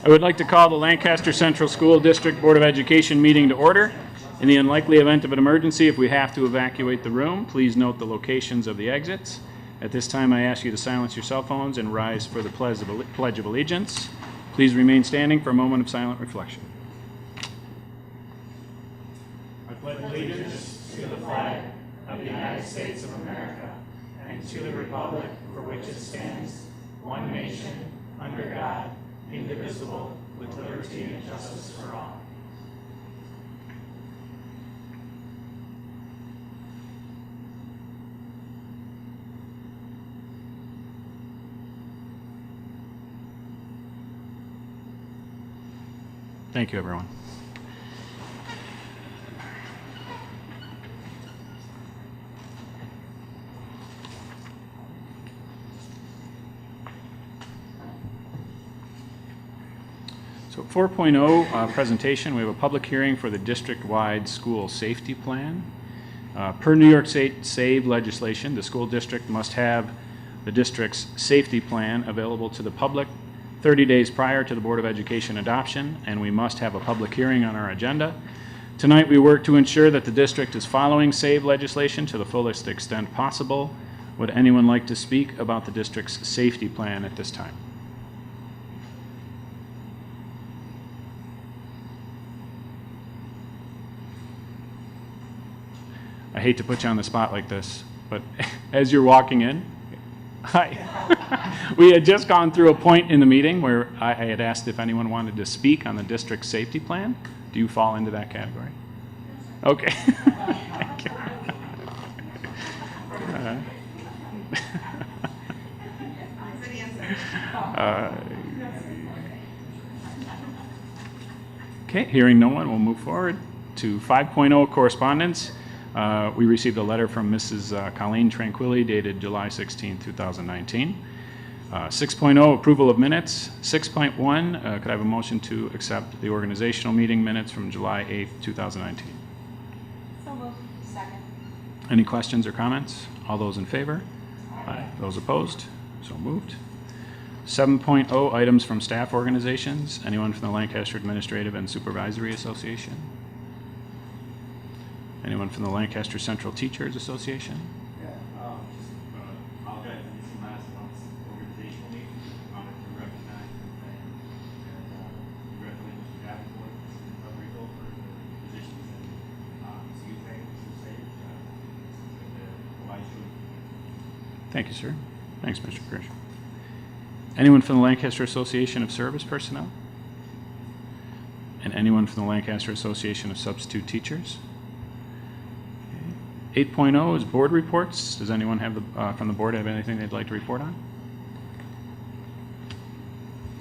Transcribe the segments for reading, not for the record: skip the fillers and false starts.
I would like to call the Lancaster Central School District Board of Education meeting to order. In the unlikely event of an emergency, if we have to evacuate the room, please note the locations of the exits. At this time, I ask you to silence your cell phones and rise for the Pledge of Allegiance. Please remain standing for a moment of silent reflection. I pledge allegiance to the flag of the United States of America and to the republic for which it stands, one nation, under God, indivisible, with liberty and justice for all. Thank you, everyone. So 4.0 presentation, we have a public hearing for the district-wide school safety plan. Per New York State SAVE legislation, the school district must have the district's safety plan available to the public 30 days prior to the Board of Education adoption, and we must have a public hearing on our agenda. Tonight we work to ensure that the district is following SAVE legislation to the fullest extent possible. Would anyone like to speak about the district's safety plan at this time? I hate to put you on the spot like this, but as you're walking in, hi. We had just gone through a point in the meeting where I had asked if anyone wanted to speak on the district's safety plan. Do you fall into that category? Okay. Thank you. Okay, hearing no one, we'll move forward to 5.0 correspondence. We received a letter from Mrs. Colleen Tranquilli dated July 16, 2019. 6.0 approval of minutes. 6.1, could I have a motion to accept the organizational meeting minutes from July 8, 2019? So moved. Second. Any questions or comments? All those in favor? Aye. Those opposed? So moved. 7.0 items from staff organizations. Anyone from the Lancaster Administrative and Supervisory Association? Anyone from the Lancaster Central Teachers Association? Yeah, apologize for missing last month's organizational meeting. Honored to recognize and congratulations to Gavin for grateful for the positions in CUFA and SAVE. Thank you, sir. Thanks, Mr. Kirsch. Anyone from the Lancaster Association of Service Personnel? And anyone from the Lancaster Association of Substitute Teachers? 8.0 is board reports. Does anyone have from the board have anything they'd like to report on?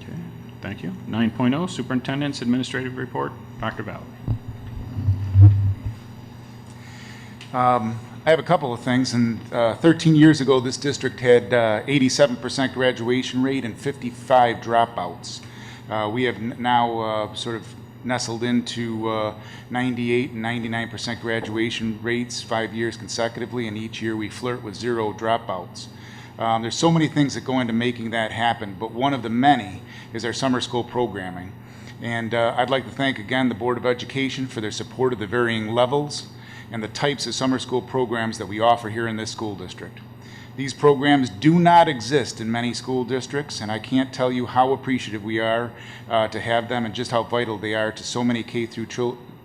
Okay, thank you. 9.0 superintendent's administrative report. Dr. Valley. I have a couple of things. And 13 years ago, this district had 87% graduation rate and 55 dropouts. We have now sort of nestled into 98 and 99% graduation rates 5 years consecutively, and each year we flirt with 0 dropouts. There's so many things that go into making that happen, but one of the many is our summer school programming. And I'd like to thank again the Board of Education for their support of the varying levels and the types of summer school programs that we offer here in this school district. These programs do not exist in many school districts, and I can't tell you how appreciative we are to have them and just how vital they are to so many K through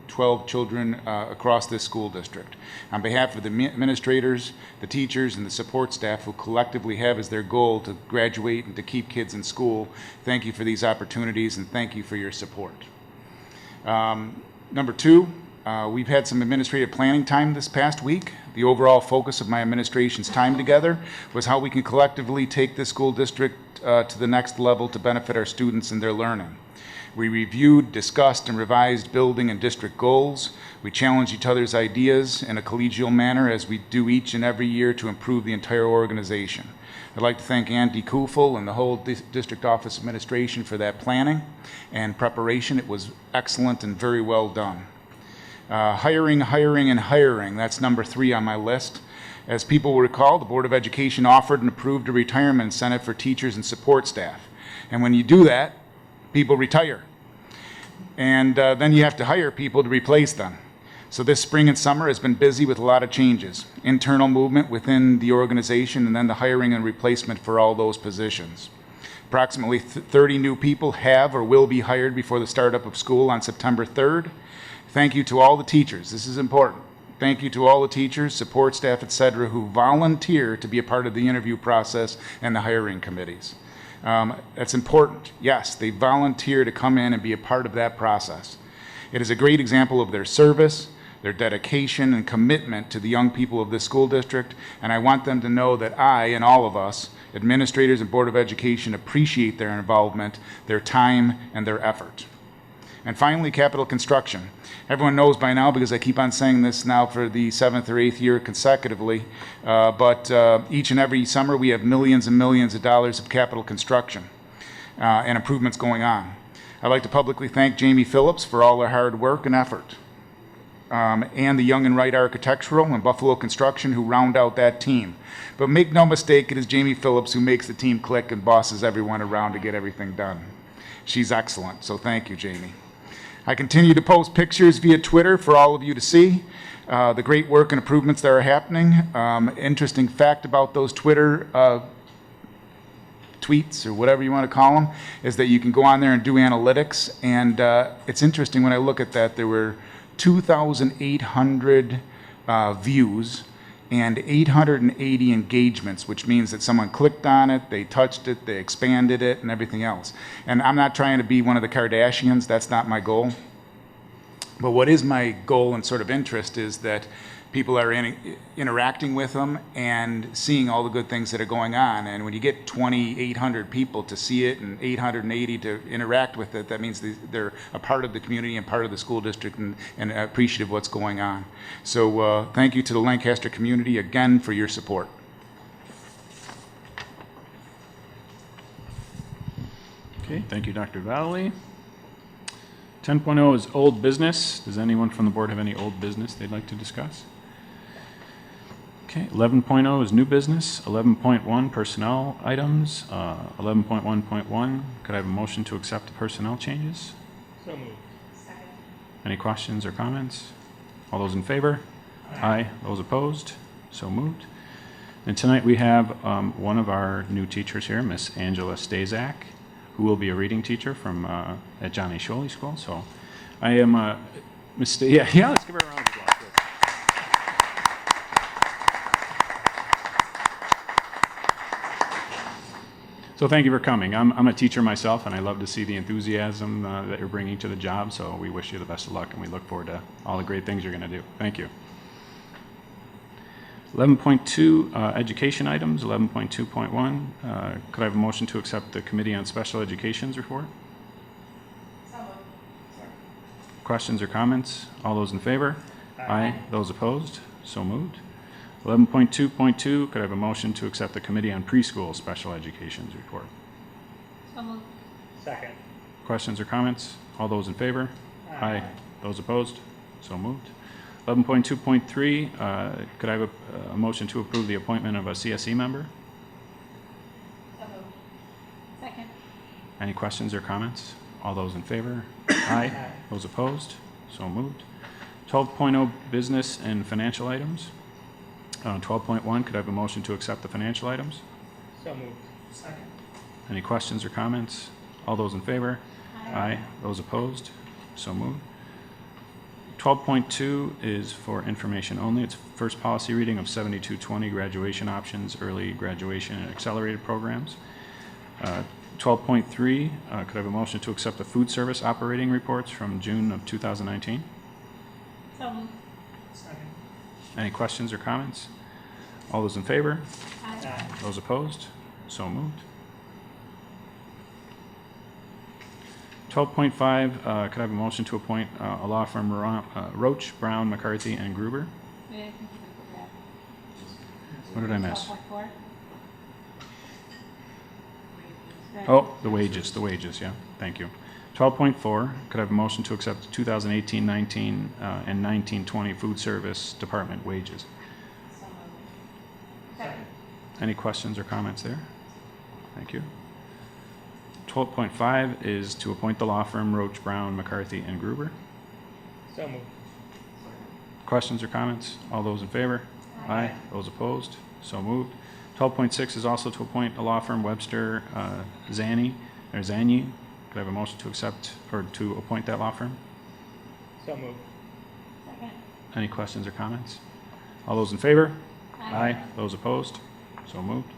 12 children across this school district. On behalf of the administrators, the teachers, and the support staff who collectively have as their goal to graduate and to keep kids in school, thank you for these opportunities and thank you for your support. Number 2, we've had some administrative planning time this past week. The overall focus of my administration's time together was how we can collectively take this school district to the next level to benefit our students and their learning. We reviewed, discussed, and revised building and district goals. We challenged each other's ideas in a collegial manner as we do each and every year to improve the entire organization. I'd like to thank Andy Kufel and the whole district office administration for that planning and preparation. It was excellent and very well done. Hiring, and hiring. That's number 3 on my list. As people will recall, the Board of Education offered and approved a retirement incentive for teachers and support staff. And when you do that, people retire. And then you have to hire people to replace them. So this spring and summer has been busy with a lot of changes. Internal movement within the organization, and then the hiring and replacement for all those positions. Approximately 30 new people have or will be hired before the startup of school on September 3rd. Thank you to all the teachers. This is important. Thank you to all the teachers, support staff, etc., who volunteer to be a part of the interview process and the hiring committees. That's important. Yes, they volunteer to come in and be a part of that process. It is a great example of their service, their dedication and commitment to the young people of this school district, and I want them to know that I and all of us, administrators and Board of Education, appreciate their involvement, their time, and their effort. And finally, capital construction. Everyone knows by now, because I keep on saying this now for the 7th or 8th year consecutively, but each and every summer we have millions and millions of dollars of capital construction and improvements going on. I'd like to publicly thank Jamie Phillips for all her hard work and effort, and the Young and Wright Architectural and Buffalo Construction who round out that team. But make no mistake, it is Jamie Phillips who makes the team click and bosses everyone around to get everything done. She's excellent, so thank you, Jamie. I continue to post pictures via Twitter for all of you to see the great work and improvements that are happening. Interesting fact about those Twitter tweets, or whatever you want to call them, is that you can go on there and do analytics, and it's interesting when I look at that, there were 2,800 views and 880 engagements, which means that someone clicked on it, they touched it, they expanded it, and everything else. And I'm not trying to be one of the Kardashians, that's not my goal. But what is my goal and sort of interest is that people are interacting with them and seeing all the good things that are going on. And when you get 2,800 people to see it and 880 to interact with it, that means they're a part of the community and part of the school district and appreciative of what's going on. So thank you to the Lancaster community again for your support. Okay, thank you, Dr. Valley. 10.0 is old business. Does anyone from the board have any old business they'd like to discuss? Okay, 11.0 is new business. 11.1 personnel items. 11.1.1, could I have a motion to accept the personnel changes? So moved. Second. Any questions or comments? All those in favor? Aye. Those opposed? So moved. And tonight we have one of our new teachers here, Miss Angela Stazak, who will be a reading teacher from at Johnny Sholey School. So I am Miss. Yeah, let's give her a round of applause. So thank you for coming. I'm a teacher myself, and I love to see the enthusiasm that you're bringing to the job. So we wish you the best of luck, and we look forward to all the great things you're going to do. Thank you. 11.2 education items. 11.2.1. Could I have a motion to accept the Committee on Special Education's report? So moved. Questions or comments? All those in favor? Aye. Those opposed? So moved. 11.2.2, could I have a motion to accept the Committee on Preschool Special Education's report? So moved. Second. Questions or comments? All those in favor? Aye. Those opposed? So moved. 11.2.3, could I have a motion to approve the appointment of a CSE member? So moved. Second. Any questions or comments? All those in favor? Aye. Those opposed? So moved. 12.0 business and financial items. 12.1, could I have a motion to accept the financial items? So moved. Second. Any questions or comments? All those in favor? Aye. Those opposed? So moved. 12.2 is for information only. It's first policy reading of 7220 graduation options, early graduation and accelerated programs. 12.3, could I have a motion to accept the food service operating reports from June of 2019? So moved. Second. Any questions or comments? All those in favor? Aye. Those opposed? So moved. 12.5, could I have a motion to appoint a law firm, Roach, Brown, McCarthy, and Gruber? May I continue with that? What did I miss? 12.4. Oh, the wages, yeah, thank you. 12.4, could I have a motion to accept the 2018-19 and 19-20 food service department wages? So moved. Second. Any questions or comments there? Thank you. 12.5 is to appoint the law firm Roach, Brown, McCarthy, and Gruber. So moved. Questions or comments? All those in favor? Aye. Those opposed? So moved. 12.6 is also to appoint a law firm Webster Zanny. Could I have a motion to accept or to appoint that law firm? So moved. Second. Any questions or comments? All those in favor? Aye. Those opposed? So moved.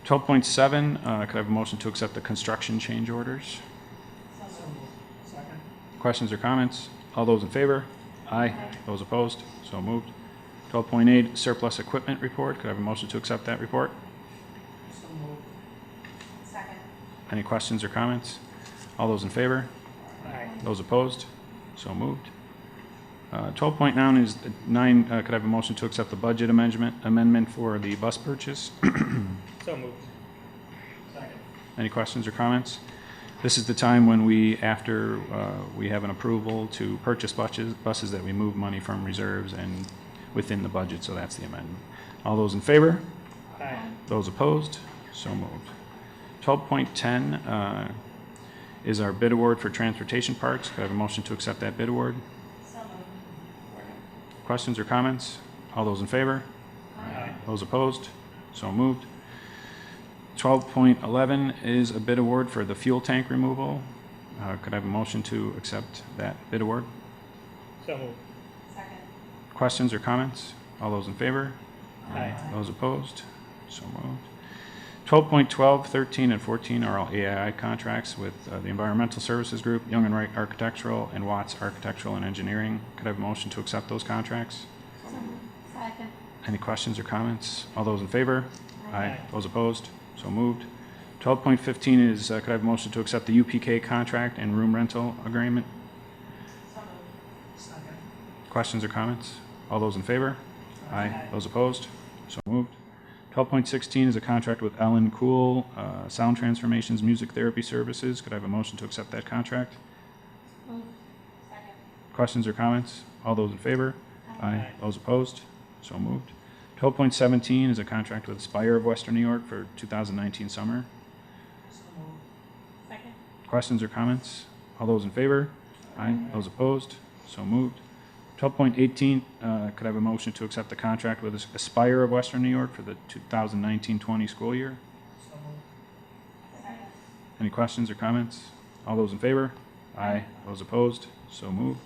12.7, could I have a motion to accept the construction change orders? So moved. Second. Questions or comments? All those in favor? Aye. Those opposed? So moved. 12.8, surplus equipment report. Could I have a motion to accept that report? So moved. Second. Any questions or comments? All those in favor? Aye. Those opposed? So moved. 12.9 is could I have a motion to accept the budget amendment for the bus purchase? So moved. Second. Any questions or comments? This is the time when we, after we have an approval to purchase buses that we move money from reserves and within the budget, so that's the amendment. All those in favor? Aye. Those opposed? So moved. 12.10 is our bid award for transportation parks. Could I have a motion to accept that bid award? So moved. Questions or comments? All those in favor? Aye. Those opposed? So moved. 12.11 is a bid award for the fuel tank removal. Could I have a motion to accept that bid award? So moved. Second. Questions or comments? All those in favor? Aye. Those opposed? So moved. 12.12, 13, and 14 are all AII contracts with the Environmental Services Group, Young and Wright Architectural, and Watts Architectural and Engineering. Could I have a motion to accept those contracts? So moved. Second. Any questions or comments? All those in favor? Aye. Those opposed? So moved. 12.15 is, could I have a motion to accept the UPK contract and room rental agreement? So moved. Second. Questions or comments? All those in favor? Aye. Those opposed? So moved. 12.16 is a contract with Ellen Cool, Sound Transformations Music Therapy Services. Could I have a motion to accept that contract? Moved. Second. Questions or comments? All those in favor? Aye. Those opposed? So moved. 12.17 is a contract with Spire of Western New York for 2019 summer. So moved. Second. Questions or comments? All those in favor? Aye. Those opposed? So moved. 12.18, could I have a motion to accept the contract with Aspire of Western New York for the 2019-20 school year? So moved. Second. Any questions or comments? All those in favor? Aye. Those opposed? So moved.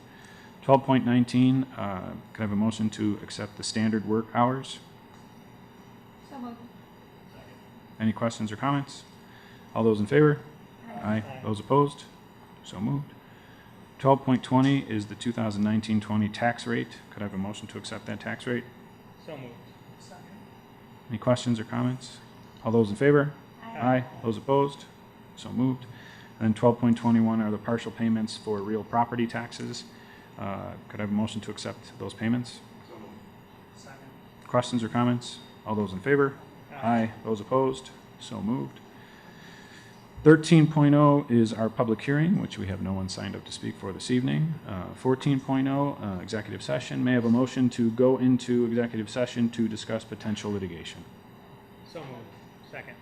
12.19, could I have a motion to accept the standard work hours? So moved. Second. Any questions or comments? All those in favor? Aye. Aye. Those opposed? So moved. 12.20 is the 2019-20 tax rate. Could I have a motion to accept that tax rate? So moved. Second. Any questions or comments? All those in favor? Aye. Those opposed? So moved. And then 12.21 are the partial payments for real property taxes. Could I have a motion to accept those payments? So moved. Second. Questions or comments? All those in favor? Aye. Those opposed? So moved. 13.0 is our public hearing, which we have no one signed up to speak for this evening. 14.0, executive session. May I have a motion to go into executive session to discuss potential litigation? So moved. Second.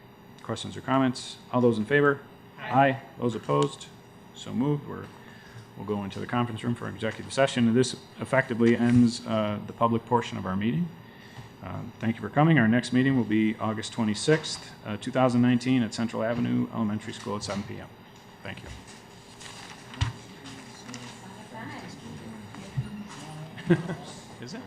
Questions or comments? All those in favor? Aye. Those opposed? So moved. We'll go into the conference room for executive session. And this effectively ends the public portion of our meeting. Thank you for coming. Our next meeting will be August 26th, 2019 at Central Avenue Elementary School at 7 p.m. Thank you. Is it?